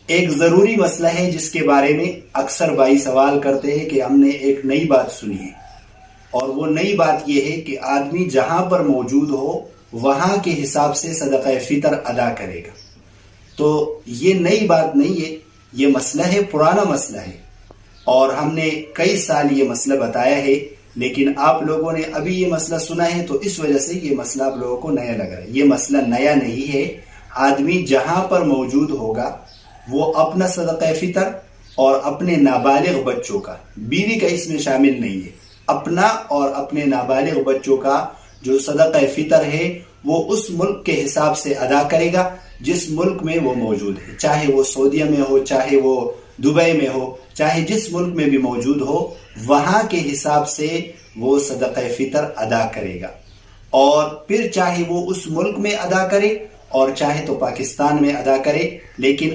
ایک ضروری مسئلہ ہے جس کے بارے میں اکثر بھائی سوال کرتے ہیں کہ ہم نے ایک نئی بات سنی ہے، اور وہ نئی بات یہ ہے کہ آدمی جہاں پر موجود ہو وہاں کے حساب سے صدقہ فطر ادا کرے گا۔ تو یہ نئی بات نہیں ہے، یہ مسئلہ ہے، پرانا مسئلہ ہے، اور ہم نے کئی سال یہ مسئلہ بتایا ہے، لیکن آپ لوگوں نے ابھی یہ مسئلہ سنا ہے تو اس وجہ سے یہ مسئلہ آپ لوگوں کو نیا لگ رہا ہے۔ یہ مسئلہ نیا نہیں ہے، آدمی جہاں پر موجود ہوگا وہ اپنا صدقہ فطر اور اپنے نابالغ بچوں کا، بیوی کا اس میں شامل نہیں ہے، اپنا اور اپنے نابالغ بچوں کا جو صدقہ فطر ہے وہ اس ملک کے حساب سے ادا کرے گا جس ملک میں وہ موجود ہے، چاہے وہ سعودیہ میں ہو، چاہے وہ دبئی میں ہو، چاہے جس ملک میں بھی موجود ہو، وہاں کے حساب سے وہ صدقہ فطر ادا کرے گا۔ اور پھر چاہے وہ اس ملک میں ادا کرے اور چاہے تو پاکستان میں ادا کرے، لیکن